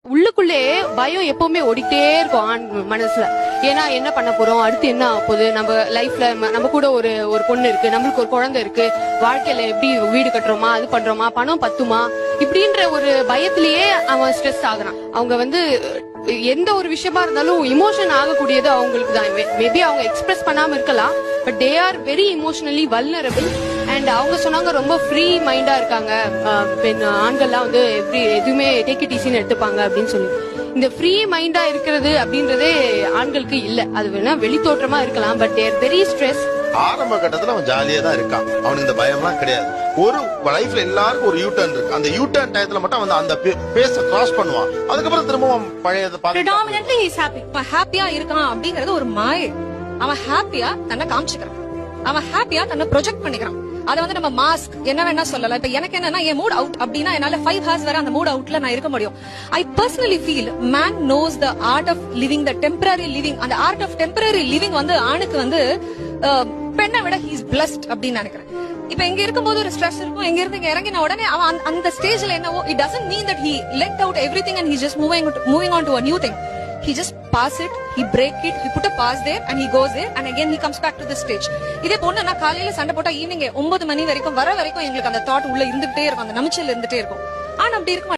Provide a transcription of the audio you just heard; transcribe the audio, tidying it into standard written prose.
உள்ளுக்குள்ளே பயம் எப்பவுமே ஓடிட்டே இருக்கும் ஆண் மனசுல. ஏன்னா என்ன பண்ண போறோம், அடுத்து என்ன ஆக போகுது, நம்ம லைஃப்ல நம்ம கூட ஒரு ஒரு பொண்ணு இருக்கு, நம்மளுக்கு ஒரு குழந்தை இருக்கு, வாழ்க்கையில எப்படி வீடு கட்டுறோமா, அது பண்றோமா, பணம் பத்துமா, இப்படின்ற ஒரு பயத்திலேயே அவன் ஸ்ட்ரெஸ் ஆகுறான். அவங்க எந்த ஒரு விஷயமா இருந்தாலும் இமோஷன் ஆகக்கூடியது அவங்களுக்கு தான். மேபி அவங்க எக்ஸ்பிரஸ் பண்ணாம இருக்கலாம், but they are very emotionally vulnerable. And அவங்க சொன்னாங்க ரொம்ப ஃப்ரீ மைண்டா இருக்காங்க பெண் ஆண்கள்லாம் எதுவுமே டேக் இட் ஈஸின்னு எடுத்துப்பாங்க அப்படின்னு சொல்லி. இந்த ஃப்ரீ மைண்டா இருக்கிறது அப்படின்றதே ஆண்களுக்கு இல்ல. அது வேணா வெளி தோற்றமா இருக்கலாம், பட் தேர் வெரி ஸ்ட்ரெஸ். ஆரம்ப கட்டத்துல அவன் ஜாலியா தான் இருக்கான், அவனுக்கு இந்த பயம்லாம் கிடையாது. ஒரு லைஃப்ல எல்லாருக்கும் ஒரு யூ டர்ன் இருக்கு. அந்த யூ டர்ன் டயத்துல மட்டும் அவன் அந்த பேஸ கிராஸ் பண்ணுவான். அதுக்கப்புறம் திரும்பவும் பழையதை predominantly he is happy. அவன் ஹாப்பியா இருக்கான் அப்படிங்கறது ஒரு மாயை. அவன் ஹாப்பியா தன்னை காமிச்சுக்கிறான், அவன் ஹாப்பியா தன்னை ப்ரொஜெக்ட் பண்ணிக்கிறான். அத நம்ம மாஸ்க் என்ன வேணா சொல்லலாம். இப்ப எனக்கு என்னன்னா, என் மூட் அவுட் அப்படின்னா என்னால 5 hours வரை அந்த மூட் அவுட்ல நான் இருக்க முடியும். I personally feel man knows the art of living, the temporary living. அந்த ஆர்ட் ஆஃப் டெம்பரரி லிவிங் ஆணுக்கு பெண்ணை விட ஹி இஸ் பிளஸ்ட் அப்படின்னு நினைக்கிறேன். இப்ப இங்க இருக்கும்போது ஒரு ஸ்ட்ரெஸ் இருக்கும், இங்க இருந்து இங்க இறங்கின உடனே அவன் அந்த ஸ்டேஜ்ல என்னவோ, it doesn't mean that he let out everything and he just moving on to a new thing. He just pass it, he break it, he put a pass there and he goes there and again he comes back to the stage. இதே பொண்ணு நான் காலையில சண்டை போட்டா evening 9 மணி வரைக்கும் எங்களுக்கு அந்த thought உள்ள இருந்துட்டே இருக்கும், அந்த நமிச்சல் இருந்துட்டே இருக்கும். ஆனா அப்படி இருக்க